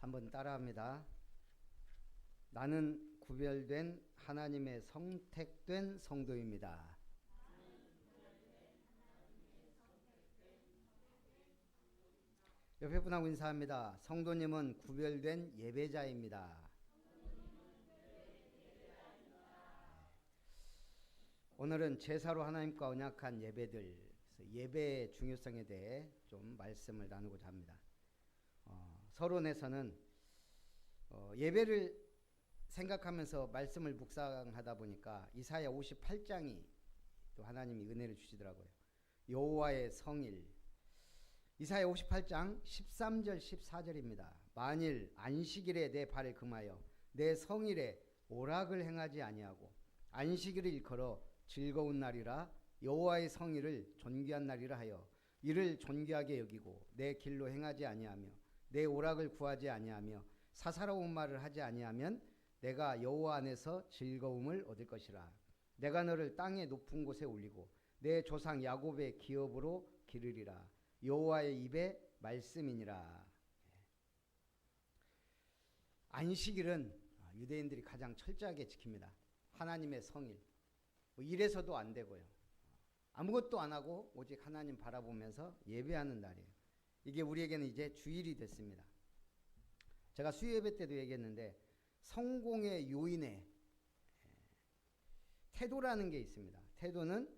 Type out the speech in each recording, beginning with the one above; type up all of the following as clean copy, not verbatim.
한번 따라합니다. 나는 구별된 하나님의 선택된 성도입니다. 옆에 분하고 인사합니다. 성도님은 구별된 예배자입니다. 오늘은 제사로 하나님과 언약한 예배들, 예배의 중요성에 대해 좀 말씀을 나누고자 합니다. 서론에서는 예배를 생각하면서 말씀을 묵상하다 보니까 이사야 58장이 또 하나님이 은혜를 주시더라고요. 여호와의 성일, 이사야 58장 13절 14절입니다. 만일 안식일에 내 발을 금하여 내 성일에 오락을 행하지 아니하고 안식일을 일컬어 즐거운 날이라 여호와의 성일을 존귀한 날이라 하여 이를 존귀하게 여기고 내 길로 행하지 아니하며 내 오락을 구하지 아니하며 사사로운 말을 하지 아니하면 내가 여호와 안에서 즐거움을 얻을 것이라. 내가 너를 땅의 높은 곳에 올리고 내 조상 야곱의 기업으로 기르리라. 여호와의 입의 말씀이니라. 안식일은 유대인들이 가장 철저하게 지킵니다. 하나님의 성일. 이래서도 안 되고요. 아무것도 안 하고 오직 하나님 바라보면서 예배하는 날이에요. 이게 우리에게는 이제 주일이 됐습니다. 제가 수요예배 때도 얘기했는데 성공의 요인에 태도라는 게 있습니다. 태도는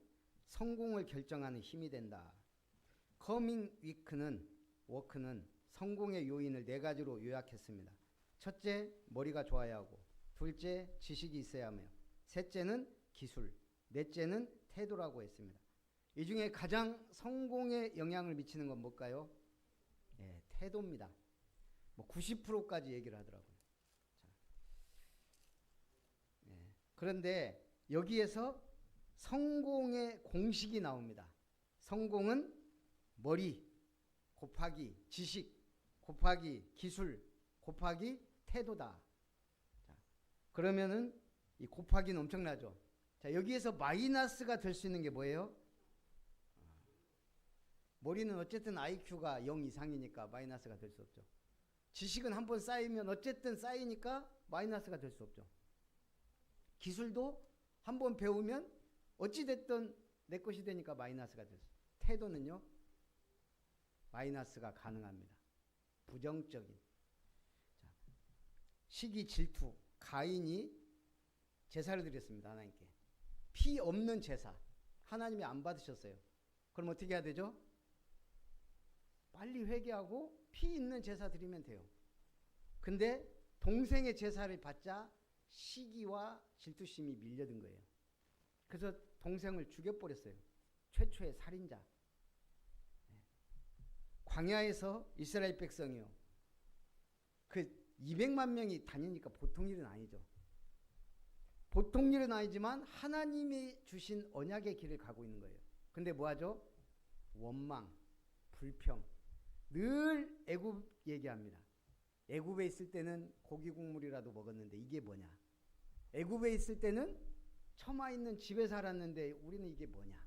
성공을 결정하는 힘이 된다. 커밍 워크는 성공의 요인을 4가지로 요약했습니다. 첫째, 머리가 좋아야 하고, 둘째, 지식이 있어야 하며, 셋째는 기술, 넷째는 태도라고 했습니다. 이 중에 가장 성공에 영향을 미치는 건 뭘까요? 태도입니다. 90%까지 얘기를 하더라고요. 자, 그런데 여기에서 성공의 공식이 나옵니다. 성공은 머리 곱하기 지식 곱하기 기술 곱하기 태도다. 자, 그러면은 이 곱하기는 엄청나죠. 자, 여기에서 마이너스가 될 수 있는 게 뭐예요? 머리는 어쨌든 IQ가 0 이상이니까 마이너스가 될 수 없죠. 지식은 한번 쌓이면 어쨌든 쌓이니까 마이너스가 될 수 없죠. 기술도 한번 배우면 어찌됐든 내 것이 되니까 마이너스가 될 수 없죠. 태도는요, 마이너스가 가능합니다. 부정적인. 자, 시기 질투. 가인이 제사를 드렸습니다. 하나님께. 피 없는 제사. 하나님이 안 받으셨어요. 그럼 어떻게 해야 되죠? 빨리 회개하고 피 있는 제사 드리면 돼요. 근데 동생의 제사를 받자 시기와 질투심이 밀려든 거예요. 그래서 동생을 죽여버렸어요. 최초의 살인자. 광야에서 이스라엘 백성이요. 그 200만 명이 다니니까 보통 일은 아니죠. 보통 일은 아니지만 하나님이 주신 언약의 길을 가고 있는 거예요. 근데 뭐하죠? 원망, 불평. 늘 애굽 얘기합니다. 애굽에 있을 때는 고기 국물이라도 먹었는데 이게 뭐냐? 애굽에 있을 때는 처마 있는 집에 살았는데 우리는 이게 뭐냐?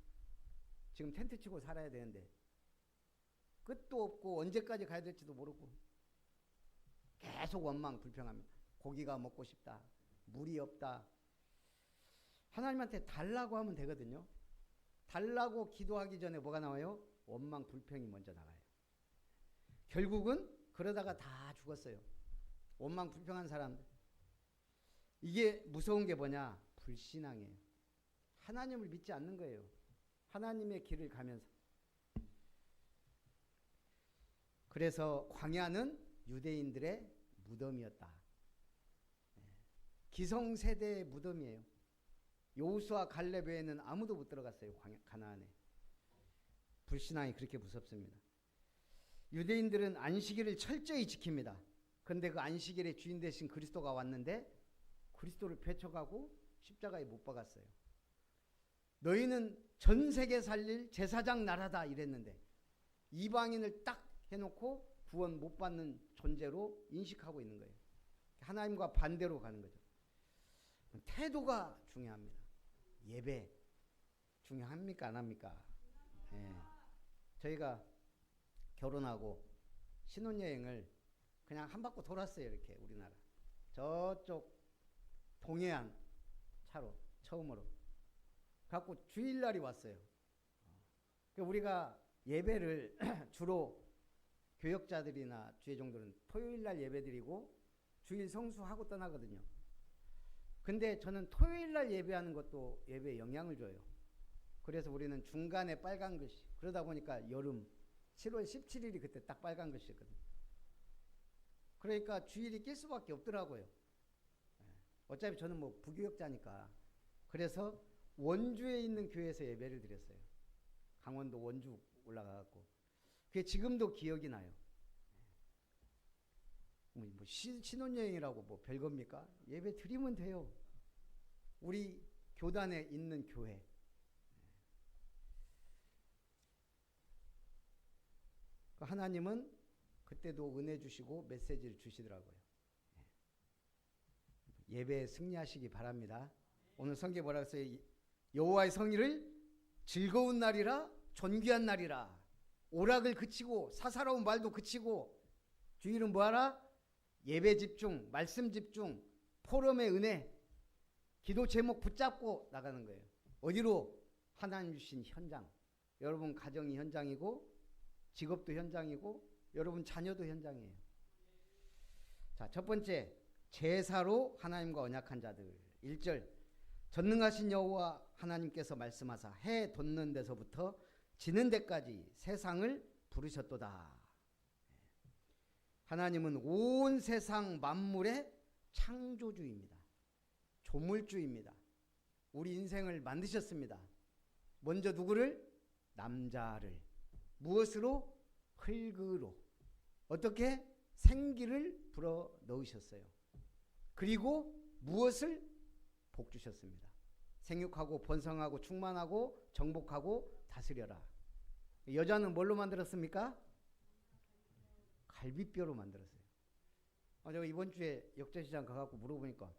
지금 텐트 치고 살아야 되는데 끝도 없고 언제까지 가야 될지도 모르고 계속 원망, 불평합니다. 고기가 먹고 싶다. 물이 없다. 하나님한테 달라고 하면 되거든요. 달라고 기도하기 전에 뭐가 나와요? 원망, 불평이 먼저 나가요. 결국은 그러다가 다 죽었어요. 원망, 불평한 사람들. 이게 무서운 게 뭐냐? 불신앙이에요. 하나님을 믿지 않는 거예요. 하나님의 길을 가면서. 그래서 광야는 유대인들의 무덤이었다. 기성세대의 무덤이에요. 여호수아 갈렙 외에는 아무도 못 들어갔어요. 가나안에. 불신앙이 그렇게 무섭습니다. 유대인들은 안식일을 철저히 지킵니다. 그런데 그 안식일의 주인 되신 그리스도가 왔는데 그리스도를 배척하고 십자가에 못 박았어요. 너희는 전 세계 살릴 제사장 나라다 이랬는데 이방인을 딱 해놓고 구원 못 받는 존재로 인식하고 있는 거예요. 하나님과 반대로 가는 거죠. 태도가 중요합니다. 예배 중요합니까? 안 합니까? 저희가 결혼하고 신혼여행을 그냥 한 바퀴 돌았어요. 이렇게 우리나라 저쪽 동해안 차로 처음으로 갖고 주일날이 왔어요. 우리가 예배를 주로 교역자들이나 주의종들은 토요일날 예배드리고 주일 성수하고 떠나거든요. 근데 저는 토요일날 예배하는 것도 예배에 영향을 줘요. 그래서 우리는 중간에 빨간 글씨, 그러다 보니까 여름 7월 17일이 그때 딱 빨간 글씨였거든요. 그러니까 주일이 낄 수밖에 없더라고요. 어차피 저는 뭐 부교역자니까. 그래서 원주에 있는 교회에서 예배를 드렸어요. 강원도 원주 올라가갖고. 그게 지금도 기억이 나요. 뭐 신혼여행이라고 뭐 별겁니까? 예배 드리면 돼요. 우리 교단에 있는 교회. 하나님은 그때도 은혜 주시고 메시지를 주시더라고요. 예배에 승리하시기 바랍니다. 오늘 성경에 뭐라고 했어요? 여호와의 성일을 즐거운 날이라 존귀한 날이라. 오락을 그치고 사사로운 말도 그치고 주일은 뭐하라? 예배 집중, 말씀 집중, 포럼의 은혜, 기도 제목 붙잡고 나가는 거예요. 어디로? 하나님 주신 현장. 여러분 가정이 현장이고 직업도 현장이고 여러분 자녀도 현장이에요. 자, 첫 번째, 제사로 하나님과 언약한 자들. 1절, 전능하신 여호와 하나님께서 말씀하사 해 돋는 데서부터 지는 데까지 세상을 부르셨도다. 하나님은 온 세상 만물의 창조주입니다. 조물주입니다. 우리 인생을 만드셨습니다. 먼저 누구를? 남자를. 무엇으로? 흙으로. 어떻게? 생기를 불어 넣으셨어요. 그리고 무엇을? 복 주셨습니다. 생육하고 번성하고 충만하고 정복하고 다스려라. 여자는 뭘로 만들었습니까? 갈비뼈로 만들었어요. 제가 이번 주에 역전시장 가갖고 물어보니까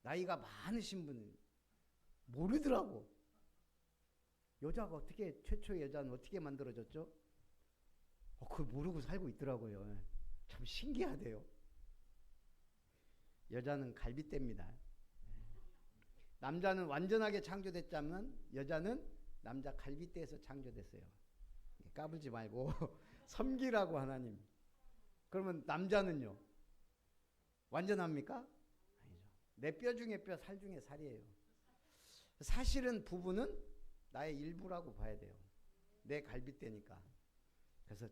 나이가 많으신 분은 모르더라고. 여자가 어떻게, 최초의 여자는 어떻게 만들어졌죠? 그걸 모르고 살고 있더라고요. 참 신기하대요. 여자는 갈비뼈입니다. 남자는 완전하게 창조됐자면 여자는 남자 갈비뼈에서 창조됐어요. 까불지 말고 섬기라고 하나님. 그러면 남자는요? 완전합니까? 아니죠. 내 뼈 중에 뼈, 살 중에 살이에요. 사실은 부부는 나의 일부라고 봐야 돼요. 내 갈비뼈니까. 그래서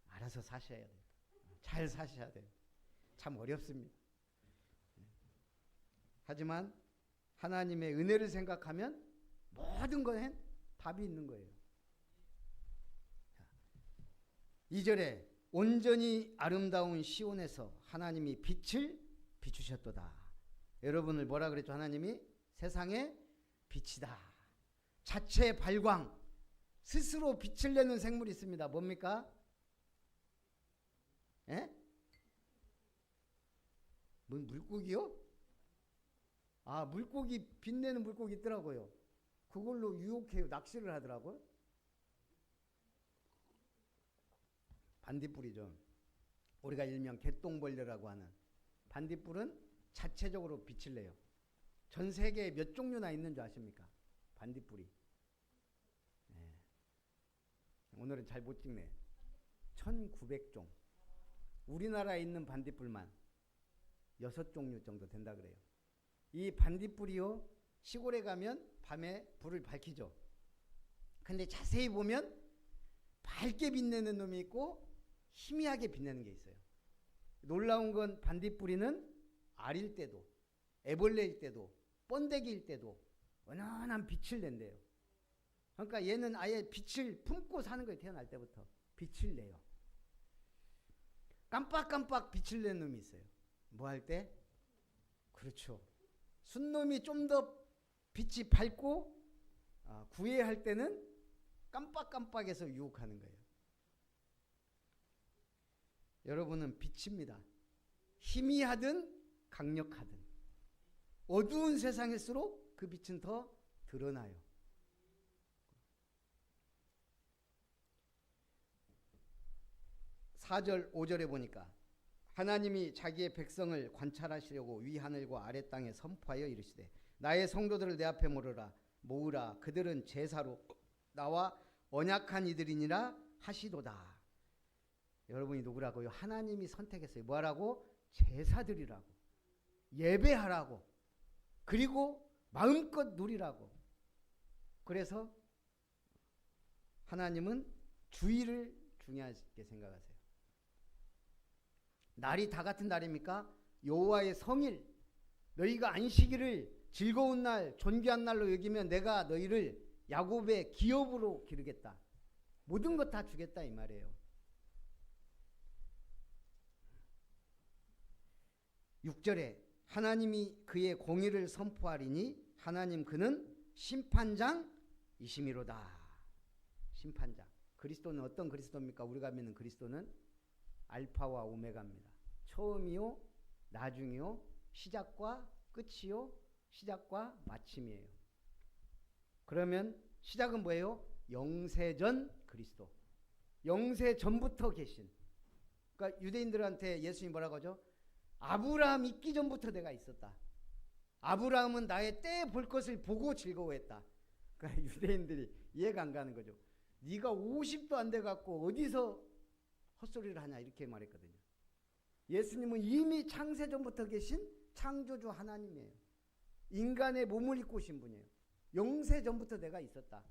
알아서 사셔야 돼요. 잘 사셔야 돼요. 참 어렵습니다. 하지만 하나님의 은혜를 생각하면 모든 것엔 답이 있는 거예요. 2절에 온전히 아름다운 시온에서 하나님이 빛을 비추셨도다. 여러분을 뭐라 그랬죠? 하나님이 세상의 빛이다. 자체 발광, 스스로 빛을 내는 생물이 있습니다. 뭡니까? 예? 뭔 물고기요? 물고기, 빛내는 물고기 있더라고요. 그걸로 유혹해요. 낚시를 하더라고요. 반딧불이죠. 우리가 일명 개똥벌레라고 하는 반딧불은 자체적으로 빛을 내요. 전 세계에 몇 종류나 있는 줄 아십니까? 반딧불이. 네. 오늘은 잘 못 찍네. 1900종. 우리나라에 있는 반딧불만 6종류 정도 된다 그래요. 이 반딧불이요, 시골에 가면 밤에 불을 밝히죠. 근데 자세히 보면 밝게 빛내는 놈이 있고 희미하게 빛내는 게 있어요. 놀라운 건 반딧불이는 알일 때도, 애벌레일 때도, 번데기일 때도 은은한 빛을 낸대요. 그러니까 얘는 아예 빛을 품고 사는 거예요. 태어날 때부터 빛을 내요. 깜빡깜빡 빛을 내는 놈이 있어요. 뭐 할 때? 그렇죠. 순놈이 좀 더 빛이 밝고 구애할 때는 깜빡깜빡해서 유혹하는 거예요. 여러분은 빛입니다. 희미하든 강력하든 어두운 세상일수록 그 빛은 더 드러나요. 4절 5절에 보니까 하나님이 자기의 백성을 관찰하시려고 위 하늘과 아래 땅에 선포하여 이르시되 나의 성도들을 내 앞에 모으라 그들은 제사로 나와 언약한 이들이니라 하시도다. 여러분이 누구라고요? 하나님이 선택했어요. 뭐하라고? 제사드리라고, 예배하라고, 그리고 마음껏 누리라고. 그래서 하나님은 주일을 중요하게 생각하세요. 날이 다 같은 날입니까? 여호와의 성일, 너희가 안식일을 즐거운 날, 존귀한 날로 여기면 내가 너희를 야곱의 기업으로 기르겠다. 모든 것 다 주겠다 이 말이에요. 6절에 하나님이 그의 공의를 선포하리니 하나님 그는 심판장이시미로다. 심판장. 그리스도는 어떤 그리스도입니까? 우리가 믿는 그리스도는 알파와 오메가입니다. 처음이요, 나중이요, 시작과 끝이요, 시작과 마침이에요. 그러면 시작은 뭐예요? 영세전 그리스도. 영세전부터 계신. 그러니까 유대인들한테 예수님이 뭐라고 하죠? 아브라함 있기 전부터 내가 있었다. 아브라함은 나의 때 볼 것을 보고 즐거워했다. 그러니까 유대인들이 이해가 안 가는 거죠. 네가 50도 안 돼갖고 어디서 헛소리를 하냐 이렇게 말했거든요. 예수님은 이미 창세전부터 계신 창조주 하나님이에요. 인간의 몸을 입고 오신 분이에요. 영세전부터 내가 있었다.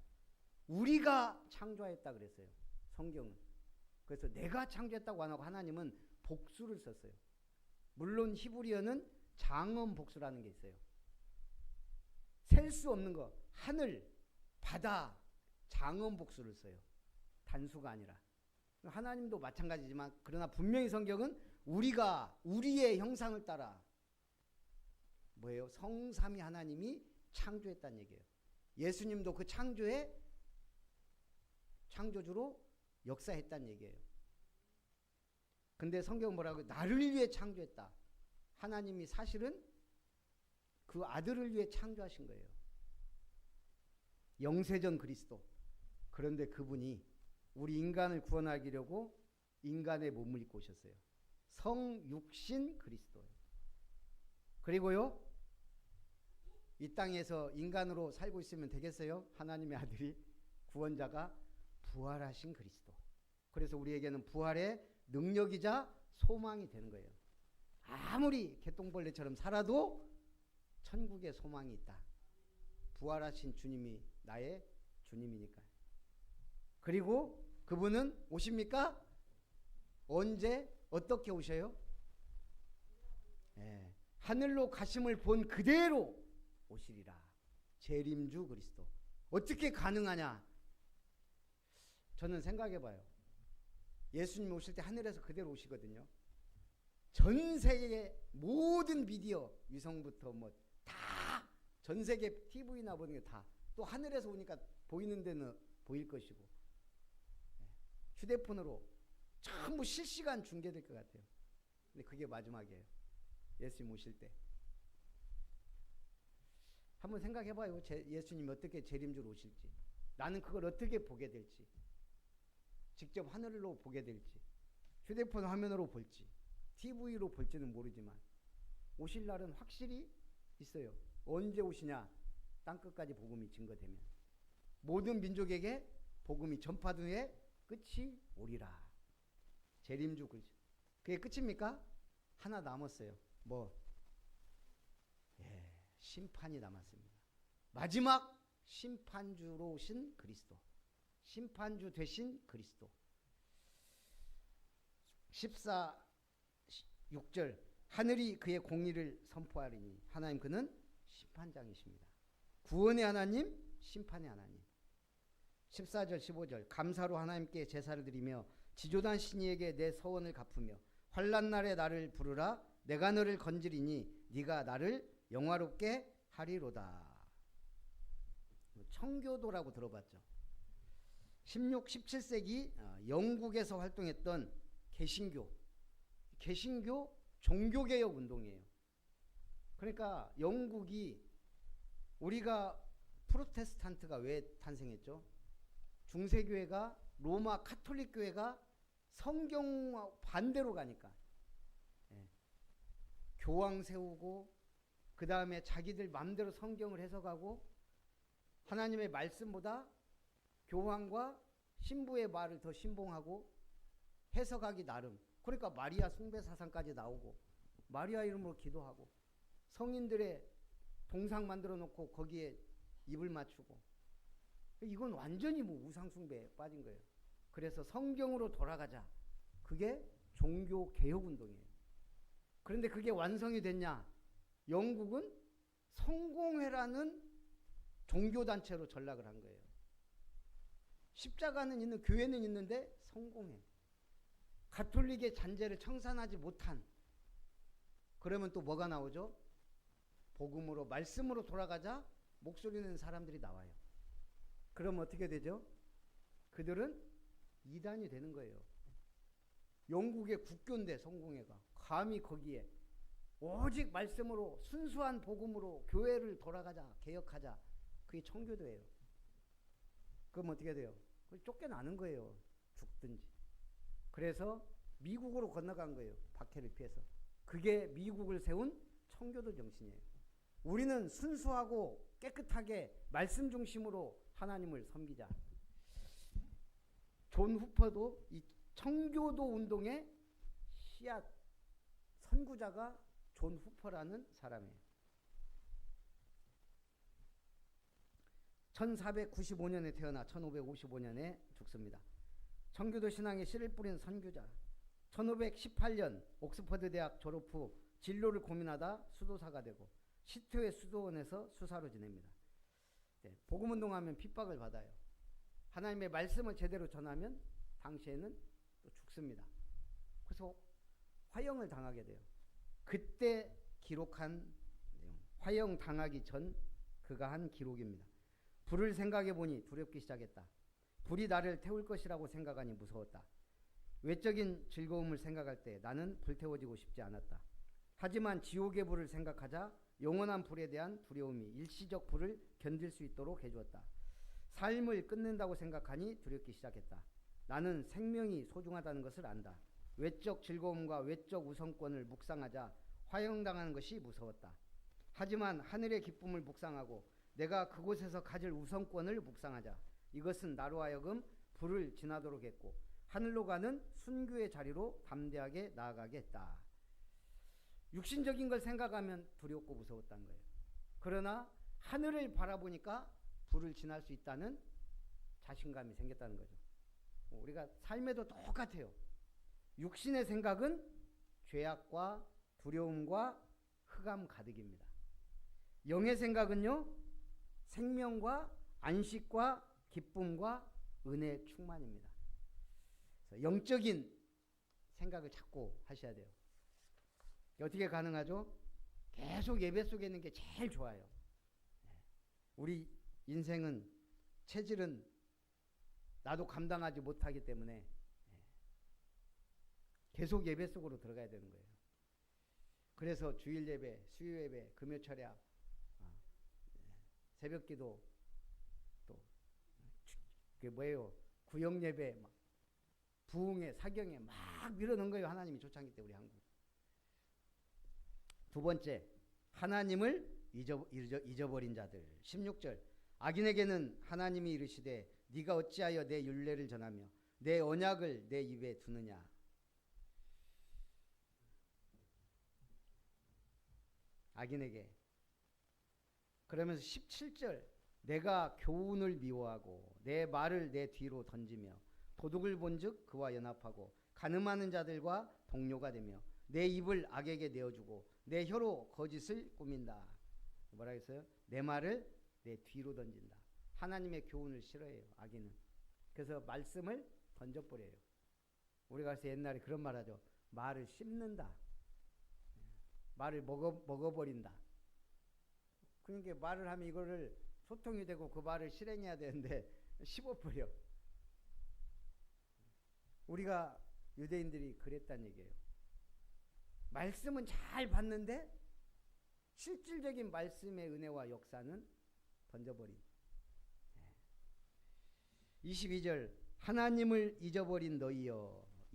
우리가 창조했다 그랬어요. 성경은. 그래서 내가 창조했다고 안 하고 하나님은 복수를 썼어요. 물론 히브리어는 장엄 복수라는 게 있어요. 셀 수 없는 거. 하늘, 바다, 장엄 복수를 써요. 단수가 아니라. 하나님도 마찬가지지만 그러나 분명히 성경은 우리가 우리의 형상을 따라 뭐예요? 성삼위 하나님이 창조했다는 얘기예요. 예수님도 그 창조의 창조주로 역사했다는 얘기예요. 근데 성경은 뭐라고? 나를 위해 창조했다. 하나님이 사실은 그 아들을 위해 창조하신 거예요. 영세전 그리스도. 그런데 그분이 우리 인간을 구원하기려고 인간의 몸을 입고 오셨어요. 성육신 그리스도예요. 그리고요, 이 땅에서 인간으로 살고 있으면 되겠어요? 하나님의 아들이 구원자가 부활하신 그리스도. 그래서 우리에게는 부활의 능력이자 소망이 되는 거예요. 아무리 개똥벌레처럼 살아도 천국의 소망이 있다. 부활하신 주님이 나의 주님이니까요. 그리고 그분은 오십니까? 언제 어떻게 오셔요? 네. 하늘로 가심을 본 그대로 오시리라. 재림주 그리스도. 어떻게 가능하냐? 저는 생각해봐요. 예수님 오실 때 하늘에서 그대로 오시거든요. 전 세계의 모든 미디어, 위성부터 뭐 다, 전 세계 TV나 보는 게 다, 또 하늘에서 오니까 보이는 데는 보일 것이고, 휴대폰으로 전부 실시간 중계될 것 같아요. 근데 그게 마지막이에요. 예수님 오실 때. 한번 생각해봐요. 예수님이 어떻게 재림주로 오실지. 나는 그걸 어떻게 보게 될지. 직접 하늘로 보게 될지. 휴대폰 화면으로 볼지. TV로 볼지는 모르지만 오실 날은 확실히 있어요. 언제 오시냐? 땅끝까지 복음이 증거되면. 모든 민족에게 복음이 전파된 후에 끝이 오리라. 재림주 그리스도. 그게 끝입니까? 하나 남았어요. 뭐? 예, 심판이 남았습니다. 마지막 심판주로 오신 그리스도. 심판주 되신 그리스도. 6절 하늘이 그의 공의를 선포하리니 하나님 그는 심판장이십니다. 구원의 하나님, 심판의 하나님. 14절 15절 감사로 하나님께 제사를 드리며 지조단 신이에게 내 서원을 갚으며 환난 날에 나를 부르라. 내가 너를 건지리니 네가 나를 영화롭게 하리로다. 청교도라고 들어봤죠. 16, 17세기 영국에서 활동했던 개신교 종교개혁 운동이에요. 그러니까 영국이, 우리가 프로테스탄트가 왜 탄생했죠? 중세교회가, 로마 카톨릭 교회가 성경과 반대로 가니까 예. 교황 세우고 그 다음에 자기들 마음대로 성경을 해석하고 하나님의 말씀보다 교황과 신부의 말을 더 신봉하고 해석하기 나름. 그러니까 마리아 숭배 사상까지 나오고 마리아 이름으로 기도하고 성인들의 동상 만들어 놓고 거기에 입을 맞추고 이건 완전히 뭐 우상 숭배에 빠진 거예요. 그래서 성경으로 돌아가자. 그게 종교 개혁 운동이에요. 그런데 그게 완성이 됐냐? 영국은 성공회라는 종교단체로 전락을 한 거예요. 십자가는 있는, 교회는 있는데 성공회. 가톨릭의 잔재를 청산하지 못한. 그러면 또 뭐가 나오죠? 복음으로, 말씀으로 돌아가자 목소리 내는 사람들이 나와요. 그럼 어떻게 되죠? 그들은 이단이 되는 거예요. 영국의 국교인데 성공회가 감히 거기에 오직 말씀으로 순수한 복음으로 교회를 돌아가자, 개혁하자. 그게 청교도예요. 그럼 어떻게 돼요? 쫓겨나는 거예요. 죽든지. 그래서 미국으로 건너간 거예요. 박해를 피해서. 그게 미국을 세운 청교도 정신이에요. 우리는 순수하고 깨끗하게 말씀 중심으로 하나님을 섬기자. 존 후퍼도 이 청교도 운동의 씨앗 선구자가 존 후퍼라는 사람이에요. 1495년에 태어나 1555년에 죽습니다. 청교도 신앙의 씨를 뿌린 선교자. 1518년 옥스퍼드 대학 졸업 후 진로를 고민하다 수도사가 되고 시트웨 수도원에서 수사로 지냅니다. 네, 복음운동하면 핍박을 받아요. 하나님의 말씀을 제대로 전하면 당시에는 또 죽습니다. 그래서 화형을 당하게 돼요. 그때 기록한 내용, 화형 당하기 전 그가 한 기록입니다. 불을 생각해 보니 두렵기 시작했다. 불이 나를 태울 것이라고 생각하니 무서웠다. 외적인 즐거움을 생각할 때 나는 불태워지고 싶지 않았다. 하지만 지옥의 불을 생각하자 영원한 불에 대한 두려움이 일시적 불을 견딜 수 있도록 해주었다. 삶을 끝낸다고 생각하니 두렵기 시작했다. 나는 생명이 소중하다는 것을 안다. 외적 즐거움과 외적 우선권을 묵상하자 화형당하는 것이 무서웠다. 하지만 하늘의 기쁨을 묵상하고 내가 그곳에서 가질 우선권을 묵상하자 이것은 나로 하여금 불을 지나도록 했고 하늘로 가는 순교의 자리로 담대하게 나아가게 했다. 육신적인 걸 생각하면 두렵고 무서웠다는 거예요. 그러나 하늘을 바라보니까 불을 지날 수 있다는 자신감이 생겼다는 거죠. 우리가 삶에도 똑같아요. 육신의 생각은 죄악과 두려움과 흑암 가득입니다. 영의 생각은요, 생명과 안식과 기쁨과 은혜 충만입니다. 그래서 영적인 생각을 자꾸 하셔야 돼요. 어떻게 가능하죠? 계속 예배 속에 있는 게 제일 좋아요. 우리 인생은 체질은 나도 감당하지 못하기 때문에 계속 예배 속으로 들어가야 되는 거예요. 그래서 주일 예배, 수요 예배, 금요 철야, 새벽 기도, 또 그게 뭐예요? 구역 예배, 막 부흥회, 사경에 막 밀어넣은 거예요. 하나님이 초창기 때 우리 한국. 두 번째, 하나님을 잊어버린 자들. 16절. 악인에게는 하나님이 이르시되 네가 어찌하여 내 율례를 전하며 내 언약을 내 입에 두느냐. 악인에게. 그러면서 17절. 내가 교훈을 미워하고 내 말을 내 뒤로 던지며 도둑을 본즉 그와 연합하고 간음하는 자들과 동료가 되며 내 입을 악에게 내어주고 내 혀로 거짓을 꾸민다. 뭐라 했어요? 내 말을 내 뒤로 던진다. 하나님의 교훈을 싫어해요, 악인은. 그래서 말씀을 던져버려요. 우리가 그래서 옛날에 그런 말 하죠. 말을 씹는다. 말을 먹어버린다. 그러니까 말을 하면 이거를 소통이 되고 그 말을 실행해야 되는데 씹어버려. 우리가 유대인들이 그랬단 얘기예요. 말씀은 잘 받는데 실질적인 말씀의 은혜와 역사는 던져버린. 22절. 하나님을 잊어버린 너희여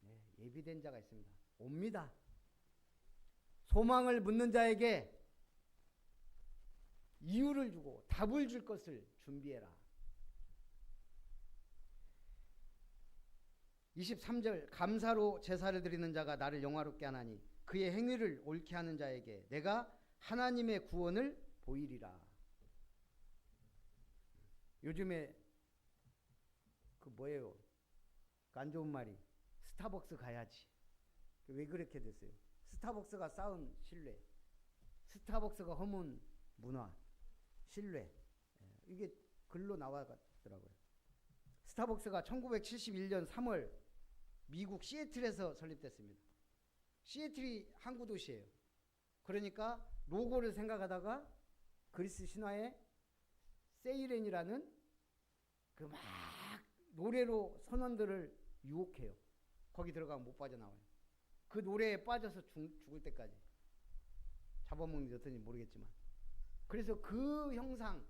네, 예비된 자가 있습니다. 옵니다. 소망을 묻는 자에게 이유를 주고 답을 줄 것을 준비해라. 23절 감사로 제사를 드리는 자가 나를 영화롭게 하나니 그의 행위를 옳게 하는 자에게 내가 하나님의 구원을 보이리라. 요즘에 그 뭐예요? 안 좋은 말이 스타벅스 가야지. 왜 그렇게 됐어요? 스타벅스가 쌓은 신뢰, 스타벅스가 허문 문화, 신뢰, 이게 글로 나와더라고요. 스타벅스가 1971년 3월 미국 시애틀에서 설립됐습니다. 시애틀이 항구 도시예요. 그러니까 로고를 생각하다가 그리스 신화의 세이렌이라는 그 막 노래로 선원들을 유혹해요. 거기 들어가면 못 빠져나와요. 그 노래에 빠져서 죽을 때까지. 잡아먹는 게 어떤지 모르겠지만. 그래서 그 형상,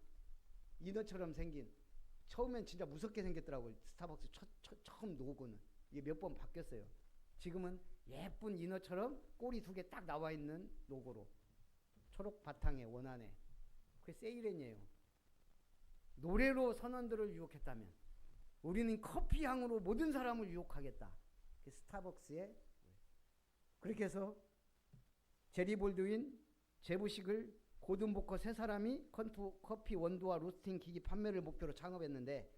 인어처럼 생긴, 처음엔 진짜 무섭게 생겼더라고요. 스타벅스 처음 로고는. 이게 몇 번 바뀌었어요. 지금은 예쁜 인어처럼 꼬리 2개 딱 나와 있는 로고로. 초록 바탕에 원안에. 그게 세이렌이에요. 노래로 선원들을 유혹했다면 우리는 커피 향으로 모든 사람을 유혹하겠다. 그 스타벅스의. 그렇게 해서 제리 볼드윈, 제부식을, 고든 보커 세 사람이 커피 원두와 로스팅 기기 판매를 목표로 창업했는데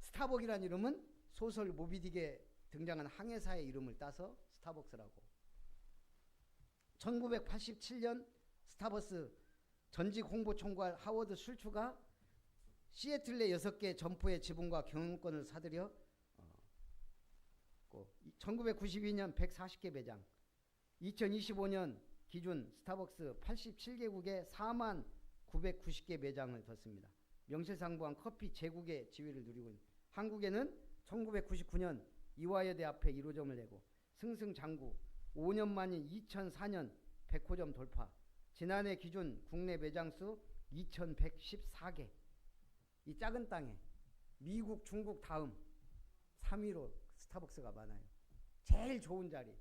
스타벅이라는 이름은 소설 모비딕에 등장한 항해사의 이름을 따서 스타벅스라고. 1987년 스타벅스 전직 홍보총괄 하워드 슐츠가 시애틀 내 6개 점포의 지분과 경영권을 사들여 1992년 140개 매장, 2025년 기준 스타벅스 87개국에 4만 990개 매장을 뒀습니다. 명실상부한 커피 제국의 지위를 누리고 있는 한국에는 1999년 이화여대 앞에 1호점을 내고 승승장구 5년 만인 2004년 100호점 돌파, 지난해 기준 국내 매장 수 2114개. 이 작은 땅에 미국, 중국 다음 3위로 스타벅스가 많아요. 제일 좋은 자리.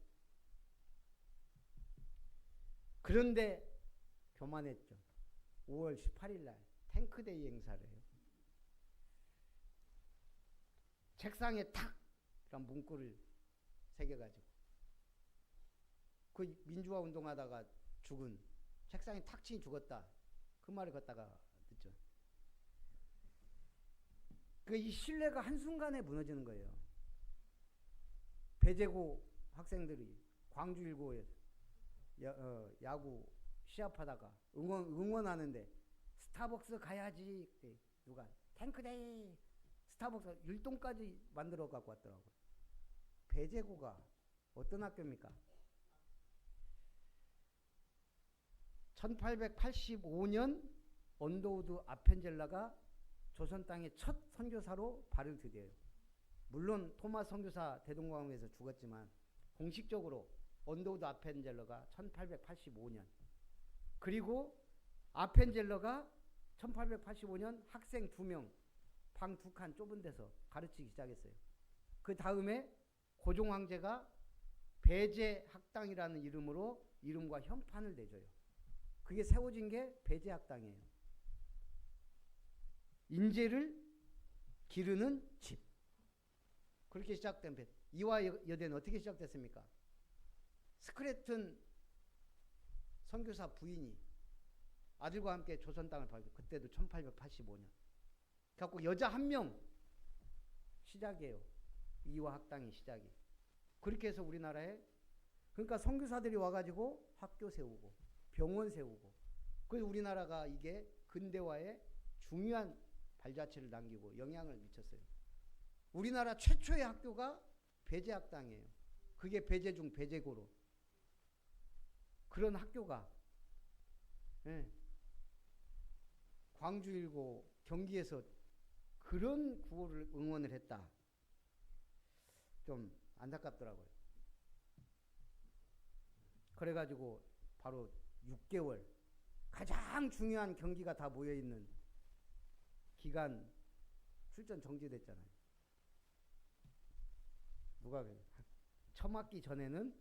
그런데 교만했죠. 5월 18일 날 탱크데이 행사를 해요. 책상에 탁! 이런 문구를 새겨가지고 그 민주화 운동하다가 죽은, 책상에 탁 치니 죽었다. 그 말을 걷다가 듣죠. 이 신뢰가 한순간에 무너지는 거예요. 배제고 학생들이 광주1고에 야구 시합하다가 응원하는데 스타벅스 가야지. 누가 탱크데이 스타벅스 율동까지 만들어 갖고 왔더라고요. 배제고가 어떤 학교입니까? 1885년 언더우드 아펜젤라가 조선 땅의 첫 선교사로 발을 디뎌요. 물론 토마스 선교사 대동강에서 죽었지만 공식적으로 언더우드 아펜젤러가 1885년, 그리고 아펜젤러가 1885년 학생 2명 방 2칸 좁은 데서 가르치기 시작했어요. 그 다음에 고종 황제가 배제학당이라는 이름으로 이름과 현판을 내줘요. 그게 세워진 게 배제학당이에요. 인재를 기르는 집. 그렇게 시작된 이화여대는 어떻게 시작됐습니까? 스크래튼 선교사 부인이 아들과 함께 조선 땅을 발견. 그때도 1885년. 그래갖고 여자 1명 시작이에요. 이화학당이 시작이. 그렇게 해서 우리나라에, 그러니까 선교사들이 와가지고 학교 세우고 병원 세우고, 그래서 우리나라가 이게 근대화에 중요한 발자취를 남기고 영향을 미쳤어요. 우리나라 최초의 학교가 배제학당이에요. 그게 배제 중 배제고로. 그런 학교가, 예, 광주1고 경기에서 그런 구호를 응원을 했다. 좀 안타깝더라고요. 그래가지고 바로 6개월 가장 중요한 경기가 다 모여있는 기간 출전 정지됐잖아요. 누가 그래요? 처맞기 전에는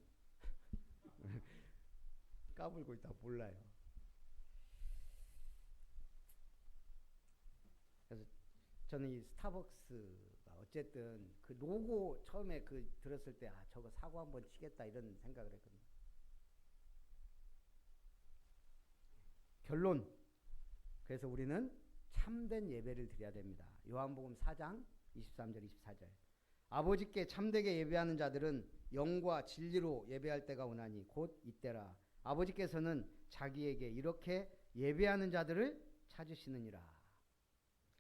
까불고 있다 몰라요. 그래서 저는 이 스타벅스가 어쨌든 그 로고 처음에 그 들었을 때 저거 사고 한번 치겠다 이런 생각을 했거든요. 결론. 그래서 우리는 참된 예배를 드려야 됩니다. 요한복음 4장 23절 24절. 아버지께 참되게 예배하는 자들은 영과 진리로 예배할 때가 오나니 곧 이때라. 아버지께서는 자기에게 이렇게 예배하는 자들을 찾으시느니라.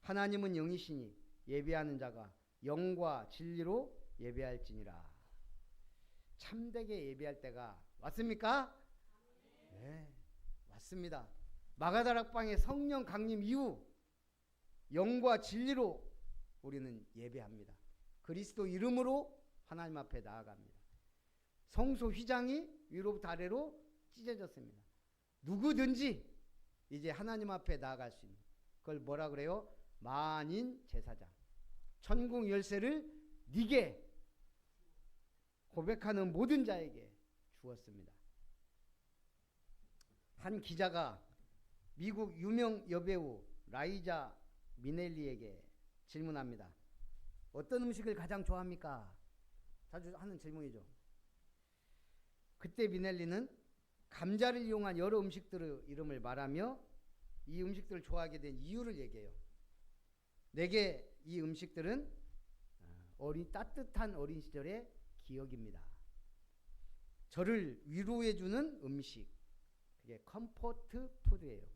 하나님은 영이시니 예배하는 자가 영과 진리로 예배할지니라. 참되게 예배할 때가 왔습니까? 네, 왔습니다. 마가다락방의 성령 강림 이후 영과 진리로 우리는 예배합니다. 그리스도 이름으로 하나님 앞에 나아갑니다. 성소 휘장이 위로부터 아래로 찢어졌습니다. 누구든지 이제 하나님 앞에 나아갈 수 있는 그걸 뭐라 그래요? 만인 제사장. 천국 열쇠를 네게 고백하는 모든 자에게 주었습니다. 한 기자가 미국 유명 여배우 라이자 미넬리에게 질문합니다. 어떤 음식을 가장 좋아합니까? 자주 하는 질문이죠. 그때 미넬리는 감자를 이용한 여러 음식들의 이름을 말하며 이 음식들을 좋아하게 된 이유를 얘기해요. 내게 이 음식들은 따뜻한 어린 시절의 기억입니다. 저를 위로해주는 음식, 그게 컴포트 푸드예요.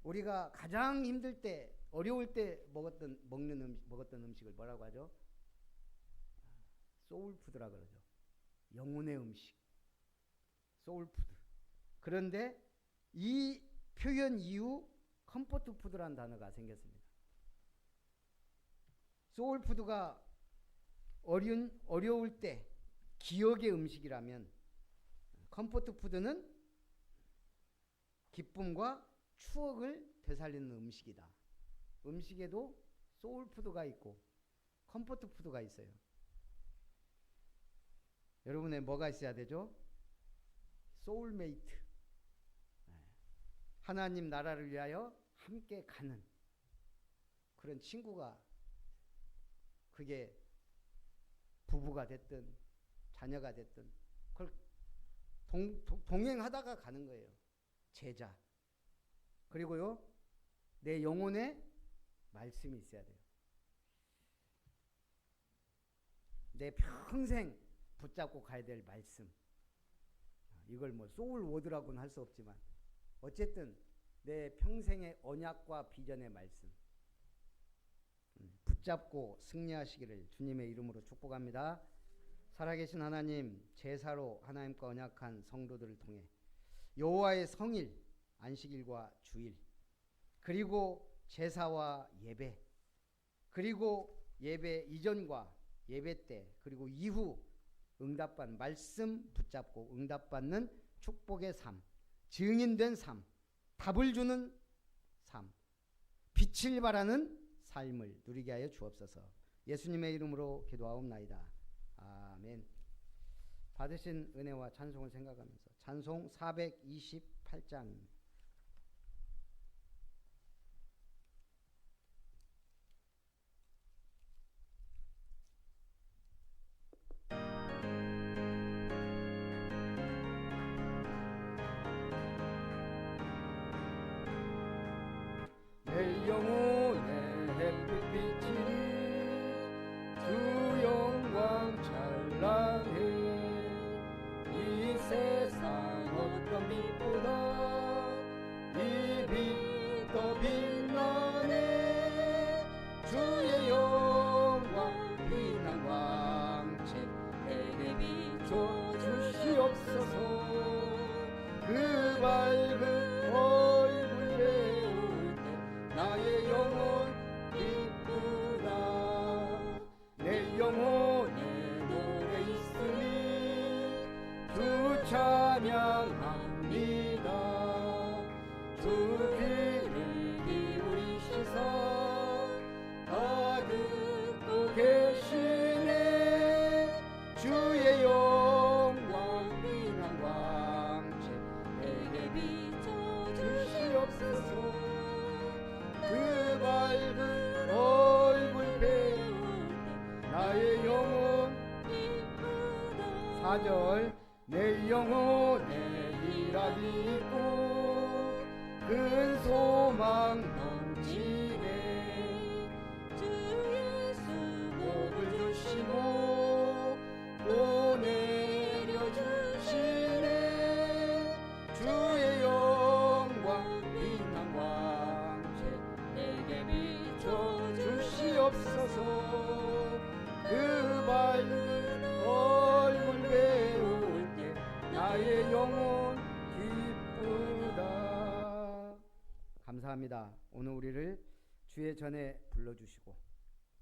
우리가 가장 힘들 때, 어려울 때 먹었던 음식을 뭐라고 하죠? 소울푸드라 그러죠. 영혼의 음식, 소울푸드. 그런데 이 표현 이후 컴포트 푸드라는 단어가 생겼습니다. 소울푸드가 어려울 때 기억의 음식이라면 컴포트 푸드는 기쁨과 추억을 되살리는 음식이다. 음식에도 소울푸드가 있고 컴포트 푸드가 있어요. 여러분의 뭐가 있어야 되죠? 소울메이트. 하나님 나라를 위하여 함께 가는 그런 친구가, 그게 부부가 됐든 자녀가 됐든 그걸 동행하다가 가는 거예요. 제자. 그리고요, 내 영혼에 말씀이 있어야 돼요. 내 평생 붙잡고 가야 될 말씀. 이걸 뭐 소울 워드라고는 할 수 없지만 어쨌든 내 평생의 언약과 비전의 말씀 붙잡고 승리하시기를 주님의 이름으로 축복합니다. 살아계신 하나님, 제사로 하나님과 언약한 성도들을 통해 여호와의 성일, 안식일과 주일, 그리고 제사와 예배, 그리고 예배 이전과 예배 때, 그리고 이후 응답받는 말씀 붙잡고 응답받는 축복의 삶, 증인된 삶, 답을 주는 삶, 빛을 발하는 삶을 누리게 하여 주옵소서. 예수님의 이름으로 기도하옵나이다. 아멘. 받으신 은혜와 찬송을 생각하면서 찬송 428장 내 영혼의 햇빛이 주 영광 찬란해. 이 세상 어떤 빛보다 이 빛 더 빛나네. 주의 영광 빛난 왕채 내게 비춰 주시옵소서. 그 밝은 얼굴 배울 때 나의 영혼 기쁘다. 내 영혼에 노래 있으니 주 찬양합니다. 주 귀를 기울이시사 다 듣고 계시네. 주의 나의 영혼 4절 내 영혼에 일하리 있고 큰 소망 넘치네 주 예수 복을 주시고 또 내려주시네 주의 영광 빛난 광채 내게 비춰 주시옵소서 그 밝은 얼굴 배울 때 나의 영혼 기쁘다. 감사합니다. 오늘 우리를 주의 전에 불러주시고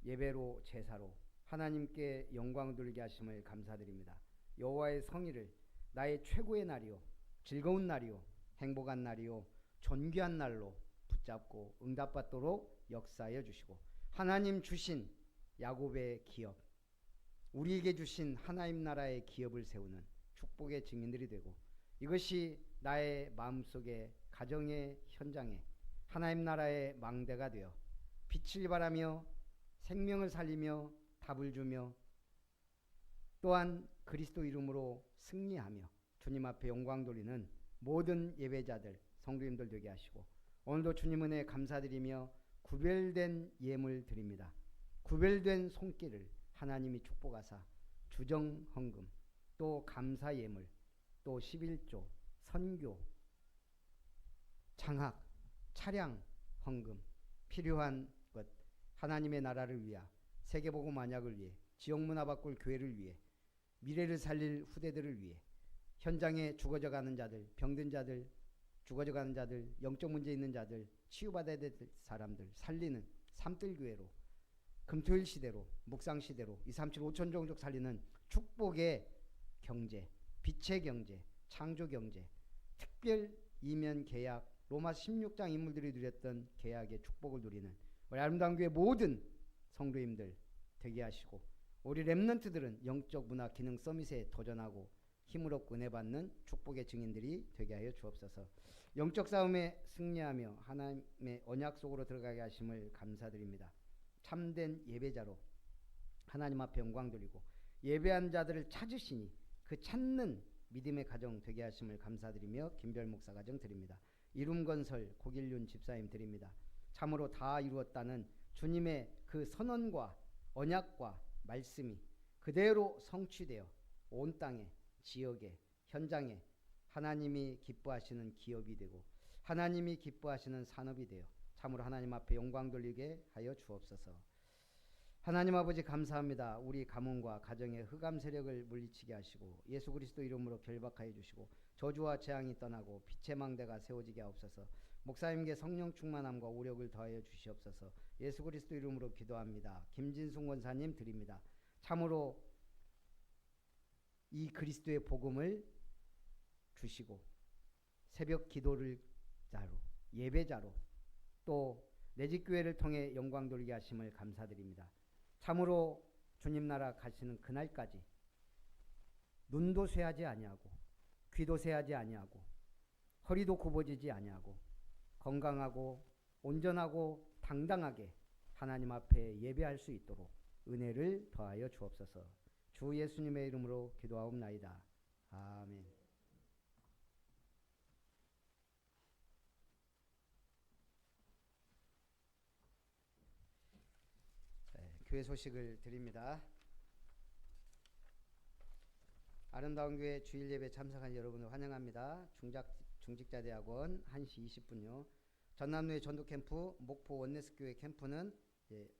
예배로 제사로 하나님께 영광 돌리게 하심을 감사드립니다. 여호와의 성일을 나의 최고의 날이요 즐거운 날이요 행복한 날이요 존귀한 날로 붙잡고 응답받도록 역사하여 주시고 하나님 주신 야곱의 기업 우리에게 주신 하나님 나라의 기업을 세우는 축복의 증인들이 되고 이것이 나의 마음속에 가정의 현장에 하나님 나라의 망대가 되어 빛을 발하며 생명을 살리며 답을 주며 또한 그리스도 이름으로 승리하며 주님 앞에 영광 돌리는 모든 예배자들 성도님들 되게 하시고 오늘도 주님 은혜 감사드리며 구별된 예물 드립니다. 구별된 손길을 하나님이 축복하사 주정 헌금 또 감사 예물 또 11조 선교 장학 차량 헌금 필요한 것 하나님의 나라를 위하 세계복음 만약을 위해 지역문화 바꿀 교회를 위해 미래를 살릴 후대들을 위해 현장에 죽어져가는 자들 병든 자들 죽어져가는 자들 영적 문제 있는 자들 치유받아야 될 사람들 살리는 삼뜰교회로 금토일 시대로 묵상 시대로 237 5천 종족 살리는 축복의 경제 빛의 경제 창조 경제 특별 이면 계약 로마 16장 인물들이 누렸던 계약의 축복을 누리는 우리 아름다운 교회 모든 성도님들 되게 하시고 우리 렘넌트들은 영적 문화 기능 서밋에 도전하고 힘을 얻고 은혜 받는 축복의 증인들이 되게 하여 주옵소서. 영적 싸움에 승리하며 하나님의 언약 속으로 들어가게 하심을 감사드립니다. 참된 예배자로 하나님 앞에 영광 돌리고 예배한 자들을 찾으시니 그 찾는 믿음의 가정 되게 하심을 감사드리며 김별 목사 가정 드립니다. 이룸건설 고길륜 집사님 드립니다. 참으로 다 이루었다는 주님의 그 선언과 언약과 말씀이 그대로 성취되어 온 땅에 지역에 현장에 하나님이 기뻐하시는 기업이 되고 하나님이 기뻐하시는 산업이 되어 참으로 하나님 앞에 영광 돌리게 하여 주옵소서. 하나님 아버지 감사합니다. 우리 가문과 가정의 흑암 세력을 물리치게 하시고 예수 그리스도 이름으로 결박하여 주시고 저주와 재앙이 떠나고 빛의 망대가 세워지게 하옵소서. 목사님께 성령 충만함과 오력을 더하여 주시옵소서. 예수 그리스도 이름으로 기도합니다. 김진숙 원사님 드립니다. 참으로 이 그리스도의 복음을 주시고 새벽 기도를 자로 예배자로 또 내 집 교회를 통해 영광 돌리게 하심을 감사드립니다. 참으로 주님 나라 가시는 그날까지 눈도 쇠하지 아니하고 귀도 쇠하지 아니하고 허리도 굽어지지 아니하고 건강하고 온전하고 당당하게 하나님 앞에 예배할 수 있도록 은혜를 더하여 주옵소서. 주 예수님의 이름으로 기도하옵나이다. 아멘. 교회 소식을 드립니다. 아름다운 교회 주일 예배 참석한 여러분을 환영합니다. 중직자대학원 1시 20분요. 전남로의 전도캠프 목포 원네스 교회 캠프는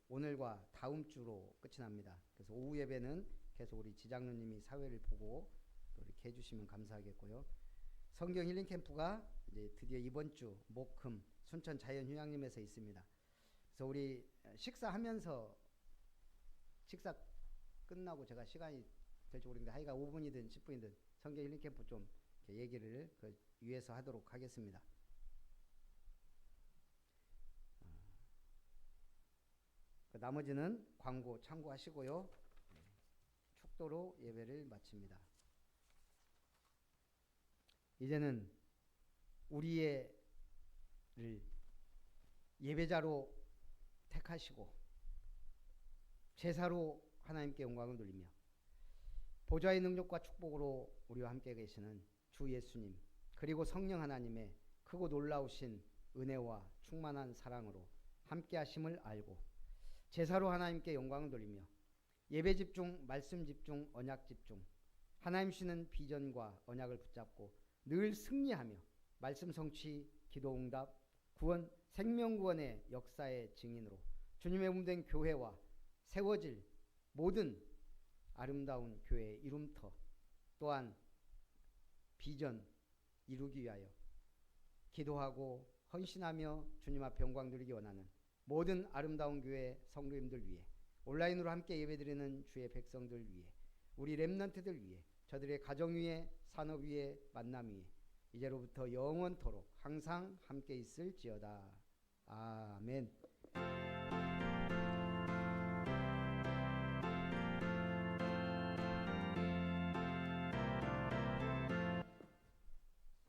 오늘과 다음 주로 끝이 납니다. 그래서 오후 예배는 계속 우리 지장로님이 사회를 보고 또 이렇게 해주시면 감사하겠고요. 성경 힐링 캠프가 이제 드디어 이번 주 목금 순천 자연휴양림에서 있습니다. 그래서 우리 식사하면서 식사 끝나고 제가 시간이 될지 모르겠는데 하여간 5분이든 10분이든 성경 힐링 캠프 좀 얘기를 위해서 하도록 하겠습니다. 나머지는 광고 참고하시고요. 축도로 예배를 마칩니다. 이제는 우리를 예배자로 택하시고 제사로 하나님께 영광을 돌리며 보좌의 능력과 축복으로 우리와 함께 계시는 주 예수님 그리고 성령 하나님의 크고 놀라우신 은혜와 충만한 사랑으로 함께 하심을 알고 제사로 하나님께 영광을 돌리며 예배 집중, 말씀 집중, 언약 집중 하나님 주시는 비전과 언약을 붙잡고 늘 승리하며 말씀 성취, 기도 응답, 구원, 생명구원의 역사의 증인으로 주님의 몸된 교회와 세워질 모든 아름다운 교회의 이룸터 또한 비전 이루기 위하여 기도하고 헌신하며 주님 앞에 영광 드리기 원하는 모든 아름다운 교회 성도님들 위해 온라인으로 함께 예배드리는 주의 백성들 위해 우리 렘넌트들 위해 저들의 가정 위에 산업 위에 만남 위에 이제로부터 영원토록 항상 함께 있을지어다. 아멘.